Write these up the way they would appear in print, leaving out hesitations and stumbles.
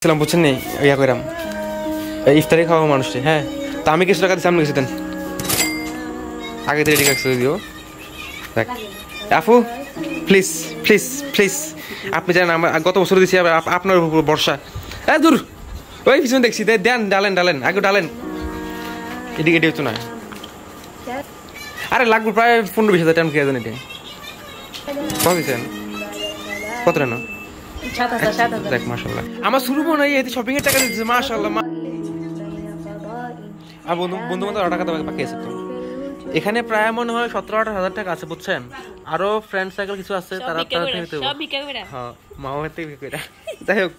ছিলাম বুঝছেন নি ইয়া কইরাম ইফতারি খাওয়া মানুষটি। হ্যাঁ তা আমি কিছু টাকা দিচ্ছি, আপনি কিছু দেন আগে থেকে ঠিক আছে দিও। দেখ আফু প্লিজ প্লিজ প্লিজ, আপনি জানেন আমার গত বছর দিচ্ছি আপনার উপর বর্ষা। হ্যাঁ দূর ওই পিছনে দেখছি দেন, ডালেন ডালেন আগে ডালেন, এদিকে এটি হতো না। আরে লাগবে প্রায় 15-20 হাজার টাকা, কে জানেন এটা কত দিচ্ছেন, কত না? দেখ মাশাআল্লাহ আমার শুরু মনে হয় এই শপিং এর টাকা দিতেছে মাশাআল্লাহ। আর বন্ধু বন্ধু টাকা বাকি আছে তো এখানে প্রায় মনে হয় 17-18 হাজার টাকা আছে বুঝছেন। আরো ফ্রেন্ড সার্কেল কিছু আছে তারা হ্যাঁ মামার থেকে কইরা। যাই হোক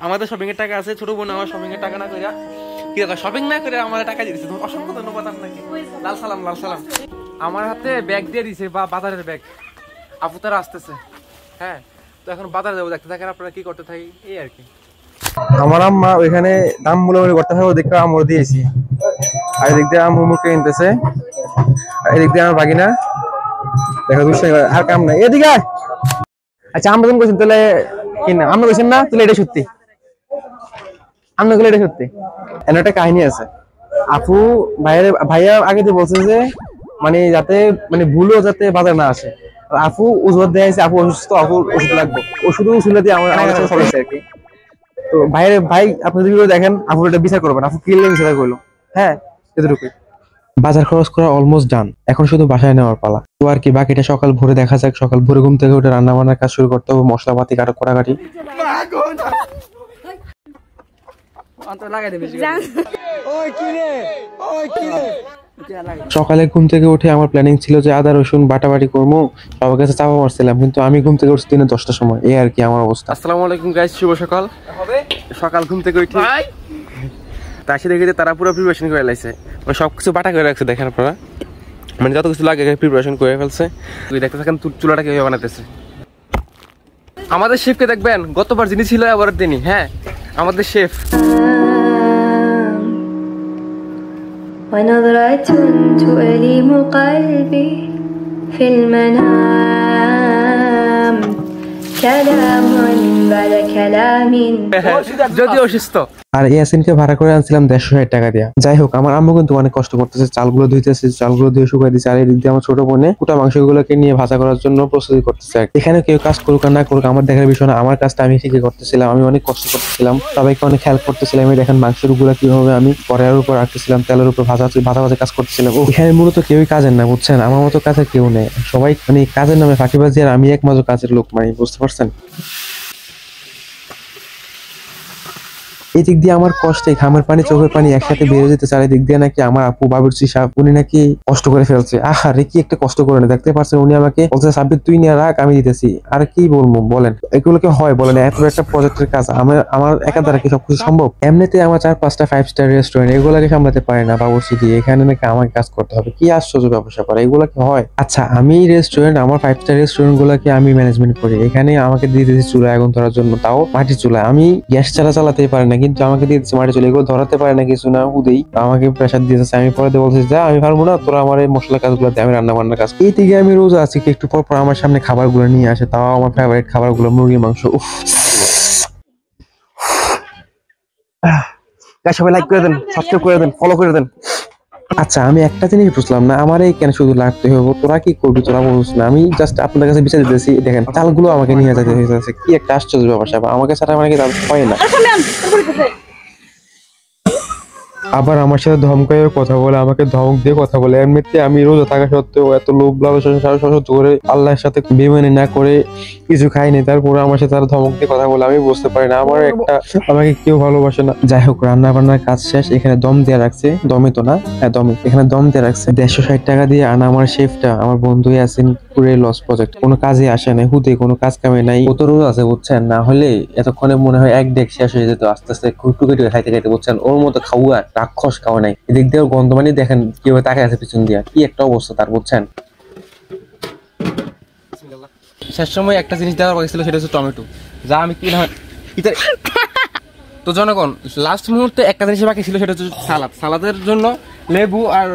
আমাদের শপিং এর টাকা আছে, ছোট বোন আমার শপিং এর টাকা না কইরা কি দেখা শপিং না করে আমাদের টাকা দিয়েছে, অসংখ্য ধন্যবাদ আপনাকে। লাল সালাম লাল সালাম। আমার হাতে ব্যাগ দিয়ে দিয়েছে বা বাজারের ব্যাগ, আপু তারা আসতেছে। হ্যাঁ তো এখন বাজারে যাবো, দেখতে থাকেন আপনারা কি করতে থাকি এই আর কি। আমার আম্মা ওইখানে দাম মূল্য করতে হবে, দেখতে আমর দিয়েছি। আর এদিক দিয়ে আম্মু মুখে কিনতেছে, এদিক দিয়ে আমার বাগিনা দেখা দুষ্টাই আর কাম নাই এদিকে। আচ্ছা আমরা যখন কইছেন তাহলে কিনা আমরা কইছেন না, তাহলে এটা সত্যি আমরা গেলে এটা সত্যি। এর একটা কাহিনী আছে, আপু ভাইয়া আগে দিয়ে বলছে যে মানে যাতে মানে ভুলও যাতে বাজার না আসে। আপু ওষুধ দেয়, আপু অসুস্থ, আপু ওষুধ লাগবে, ওষুধ ওষুধ দিয়ে আমার কাছে সমস্যা আর কি। তো ভাই আপনি যদি দেখেন আপু এটা বিচার করবেন, আপু কিনলে বিচার করলো। হ্যাঁ এতটুকুই। বাজার খরচ করা অলমোস্ট ডান, এখন শুধু বাসায় নেওয়ার পালা। তো আর কি বাকিটা সকাল ভোরে দেখা যাক। সকাল ভোরে ঘুম থেকে উঠে রান্না বান্নার কাজ শুরু করতে হবে, মশলাপাতি কাটাকাটি। সকালে ঘুম থেকে উঠে আমার প্ল্যানিং ছিল যে আদা রসুন বাটাবাটি করবো, সবার কাছে চাপা মারছিলাম, কিন্তু আমি ঘুম থেকে উঠছি দিনে 10টার সময়। এই আর কি আমার অবস্থা। আসসালামু আলাইকুম গাইস, শুভ সকাল। সকাল ঘুম থেকে উঠে তাসি দেখে তারা পুরো প্রিপারেশন করে লাইছে, মানে সবকিছু বাটা করে রাখছে। দেখেন আপনারা মানে যত কিছু লাগে প্রিপারেশন করে ফেলছে। তুই দেখতে থাকেন চুলাটা কিভাবে বানাতেছে। আমাদের শেফকে দেখবেন, গতবার যিনি ছিল এবার দিনই। হ্যাঁ আমাদের শেফ। ونظرة تؤلم قلبي في المنام كلام بعد كلام যদিও অসুস্থ। আর ইয়াসিনকে ভাড়া করে আনছিলাম 150 টাকা দিয়া। যাই হোক আমার আম্মু কিন্তু অনেক কষ্ট করতেছে, চালগুলো ধুইতেছে, চালগুলো ধুয়ে শুকাই দিচ্ছে। আর এদিক দিয়ে আমার ছোট বোনে কুটা মাংসগুলোকে নিয়ে ভাজা করার জন্য প্রস্তুতি করতেছে। এখানে কেউ কাজ করুক আর না করুক আমার দেখার বিষয় না, আমার কাজটা আমি ঠিকই করতেছিলাম। আমি অনেক কষ্ট করতেছিলাম, সবাইকে অনেক হেল্প করতেছিলাম। আমি দেখেন মাংসের গুলা কিভাবে আমি কড়াইয়ের উপর রাখতেছিলাম, তেলের উপর ভাজা কাজ করতেছিলাম। এখানে মূলত কেউই কাজের না বুঝছেন, আমার মতো কাজের কেউ নেই, সবাই মানে কাজের নামে ফাঁকিবাজি, আর আমি একমাত্র কাজের লোক, মানে বুঝতে পারছেন। এই দিক দিয়ে আমার কষ্টে ঘামের পানি চোখের পানি একসাথে বেরিয়ে যেতে চার। দিক দিয়ে নাকি আমার আপু বাবুর্চি সাহেব উনি নাকি কষ্ট করে ফেলছে। আহারে কি একটা কষ্ট করে না, দেখতে পাচ্ছেন উনি আমাকে বলছে সাব্বির তুই নিয়ে রাখ আমি দিতেছি। আর কি বলবো বলেন, এগুলো কি হয় বলেন? এত একটা প্রজেক্টের কাজ আমার একা দ্বারা কি সবকিছু সম্ভব? এমনিতে আমার 4-5টা 5 স্টার রেস্টুরেন্ট, এগুলোকে সামলাতে পারে না বাবুর্চি দিয়ে, এখানে নাকি আমাকে কাজ করতে হবে। কি আশ্চর্য ব্যবসা করে, এগুলো কি হয়? আচ্ছা আমি রেস্টুরেন্ট, আমার 5 স্টার রেস্টুরেন্ট গুলাকে আমি ম্যানেজমেন্ট করি, এখানে আমাকে দিয়ে দিয়েছি চুলা আগুন ধরার জন্য, তাও মাটির চুলা। আমি গ্যাস ছাড়া চালাতেই পারি না, কিন্তু আমাকে দিয়ে দিচ্ছে মাটির চুলা। এগুলো ধরাতে পারে না কিছু না, উদেই আমাকে প্রেসার দিয়েছে। আমি পরে বলছি যা আমি পারবো না, তোরা আমার এই মশলা কাজগুলো দিয়ে আমি রান্না বান্নার কাজ। এই থেকে আমি রোজ আছি কি একটু পর পর আমার সামনে খাবারগুলো নিয়ে আসে, তাও আমার ফেভারিট খাবারগুলো মুরগির মাংস। উফ সবাই লাইক করে দেন, সাবস্ক্রাইব করে দেন, ফলো করে দেন। আচ্ছা আমি একটা জিনিস বুঝলাম না, আমার এই কেন শুধু লাগতে হবে, তোরা কি করবি তোরা বলছিস না। আমি জাস্ট আপনাদের কাছে বিচার দিতেছি, দেখেন চালগুলো আমাকে নিয়ে যেতে হয়েছে। কি একটা আশ্চর্য ব্যাপার, আমাকে ছাড়া মানে কি হয় না। আবার আমার সাথে ধমকায় কথা বলে, আমাকে ধমক দিয়ে কথা বলে। এমনিতে আমি রোজা থাকা সত্ত্বেও এত লোভ লালসা সহ্য করে আল্লাহর সাথে বেমানি না করে কিছু খাইনি, তারপরে আমার সাথে তারা ধমক দিয়ে কথা বলে। আমি বুঝতে পারি না আমাকে কেউ ভালোবাসে না। যাই হোক রান্না বান্নার কাজ শেষ, এখানে দম দিয়ে রাখছে, দমে তো না হ্যাঁ দমে, এখানে দম দিয়ে রাখছে। 160 টাকা দিয়ে আনা আমার শেফটা আমার বন্ধু আছেন পুরো লস প্রজেক্ট, কোনো কাজে আসে না, হুদে কোনো কাজ কামে নাই। কত রোজ আছে বুঝছেন, না হলে এতক্ষণে মনে হয় এক ডেক শেষ হয়ে যেত। আস্তে আস্তে টুকে খাইতে খাইতে বুঝছেন, ওর মতো খাওয়া রাক্ষস খাওয়া নাই। এদিক দিয়ে গন্ধ মানে দেখেন কিভাবে তাকায় আছে পিছন দিয়া, কি একটা অবস্থা তার বুঝছেন। শেষ সময় একটা জিনিস দেওয়ার কথা ছিল, সেটা হচ্ছে টমেটো, যা আমি কি না তো জনগণ লাস্ট মুহূর্তে একটা জিনিস বাকি ছিল, সেটা হচ্ছে সালাদের জন্য লেবু আর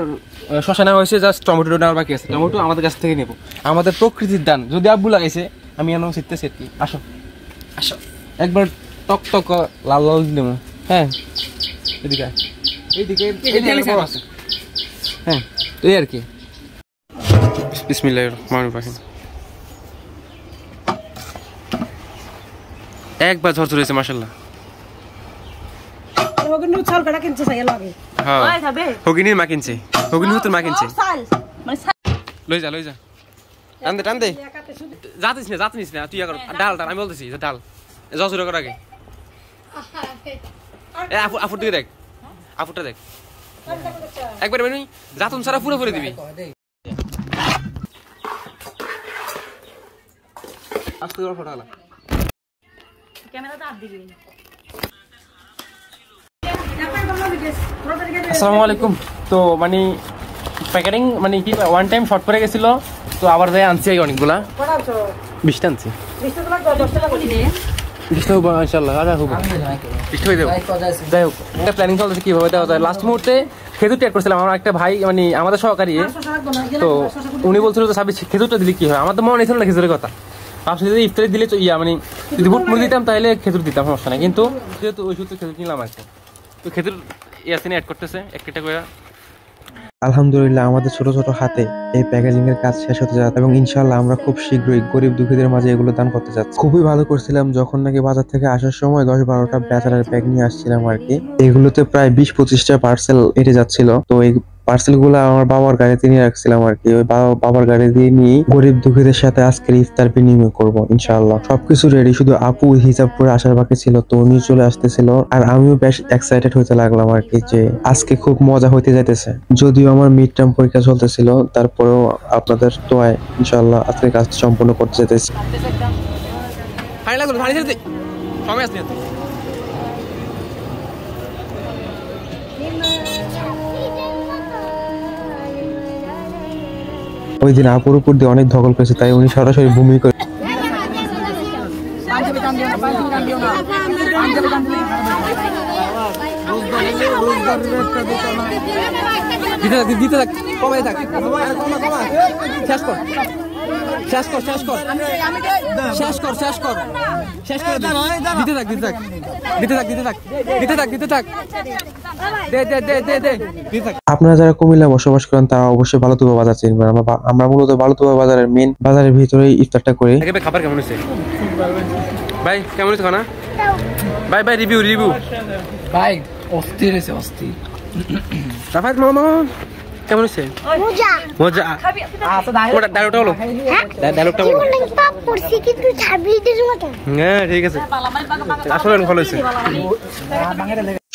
শসা নেওয়া হয়েছে, জাস্ট টমেটো নেওয়ার বাকি আছে। টমেটো আমাদের কাছ থেকে নেবো, আমাদের প্রকৃতির দান, যদি আব্বু লাগাইছে আমি এমন শিখতেছি আর কি। আসো আসো একবার টক টক লাল লাল দিলাম। হ্যাঁ এদিকে এইদিকে আছে। হ্যাঁ এই আর কি। বিসমিল্লাহির রহমানির রহিম। একবার ঝড় চলেছে মাশাআল্লাহ। হগিনীর মা কিনছে, হগিনী হুতুর মা কিনছে। লই যা টান দে যাতিস না তুই ডাল আমি বলতেছি ডাল জসুর কর আগে। আফুর দিকে দেখ, আফুরটা দেখ একবার মানে জাতুন সারা পুরো করে দিবি। আস্তে করে ফটো আলা ক্যামেরাটা আপ দিবি। আসসালামু আলাইকুম। তো মানে প্যাকেটিং মানে কি ওয়ান টাইম শর্ট পড়ে গেছিল, তো আবার যাই আনছি অনেকগুলা। 20টা আনছি। 20টা হবে ইনশাআল্লাহ। আচ্ছা হবে 20টা হয়ে যাবে। যাই হোক একটা প্ল্যানিং চলতেছে কিভাবে দেওয়া যায়। লাস্ট মুহূর্তে খেজুর ট্যাগ করছিলাম আমার একটা ভাই মানে আমাদের সহকারী, তো উনি বলছিল তো সাবি খেজুরটা দিলে কি হয়। আমার তো মনে হয়েছিল না খেজুরের কথা, ভাবছি যদি ইফতারি দিলে মানে যদি বুট মুড়ি দিতাম তাহলে খেজুর দিতাম, সমস্যা নাই। কিন্তু যেহেতু ওই সূত্রে খেজুর কিনলাম আর কি, তো খেজুর ইয়াসিনে অ্যাড করতেছে একটা করে। আলহামদুলিল্লাহ আমাদের ছোট ছোট হাতে এই প্যাকেজিং এর কাজ শেষ হতে যাচ্ছে এবং ইনশাআল্লাহ আমরা খুব শীঘ্রই গরিব দুঃখীদের মাঝে এগুলো দান করতে যাচ্ছি। খুবই ভালো করছিলাম যখন নাকি বাজার থেকে আসার সময় 10-12টা বেচারার প্যাক নিয়ে আসছিলাম আর কি। এগুলোতে প্রায় 20-25টা পার্সেল এটে যাচ্ছিল। তো এই পার্সেল গুলো আমার বাবার গাড়িতে নিয়ে রাখছিলাম আর কি। ওই বাবার গাড়ি দিয়ে নিয়ে গরিব দুঃখীদের সাথে আজকের ইফতার বিনিময় করবো ইনশাআল্লাহ। সবকিছু রেডি, শুধু আপু হিসাব করে আসার বাকি ছিল, তো উনি চলে আসতেছিল আর আমিও বেশ এক্সাইটেড হতে লাগলাম আর কি যে আজকে খুব মজা হইতে যাইতেছে। যদিও আমার মিড টার্ম পরীক্ষা চলতেছিল, তারপরেও আপনাদের দোয়ায় ইনশাআল্লাহ আজকে কাজটা সম্পূর্ণ করতে যেতেছি। ওই দিন আপুর উপর দিয়ে অনেক ধকল করেছে, তাই উনি সরাসরি ভূমি করে আপনারা যারা কুমিল্লা বসবাস করেন তারা অবশ্যই বালুতুবা বাজার চিনবেন। আমরা মূলত বালুতুবা বাজারের মেন বাজারের ভিতরে ইফতারটা করি। খাবার কেমন হয়েছে ভাই? কেমন হয়েছে খানা ভাই? ভাই রিভিউ ভাই অস্থির হয়েছে, অস্থির। রাফাত মামা কেমন হয়েছে? মজা মজা। ডায়লগটা বলো, ডায়লগটা বলো। হ্যাঁ ঠিক আছে, আসলে ভালো হয়েছে।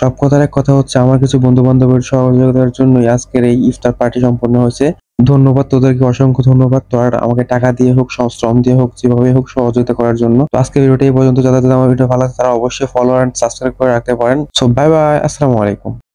সব কথার এক কথা হচ্ছে আমার কিছু বন্ধু বান্ধবের সহযোগিতার জন্যই আজকের এই ইফতার পার্টি সম্পন্ন হয়েছে। ধন্যবাদ তোদেরকে, অসংখ্য ধন্যবাদ। তো আর আমাকে টাকা দিয়ে হোক, শ্রম দিয়ে হোক, যেভাবে হোক সহযোগিতা করার জন্য। তো আজকে ভিডিওটা এই পর্যন্ত। যাদের আমার ভিডিও ভালো লাগে তারা অবশ্যই ফলো এন্ড সাবস্ক্রাইব করে রাখতে পারেন। সো বাই বাই, আসসালামু আলাইকুম।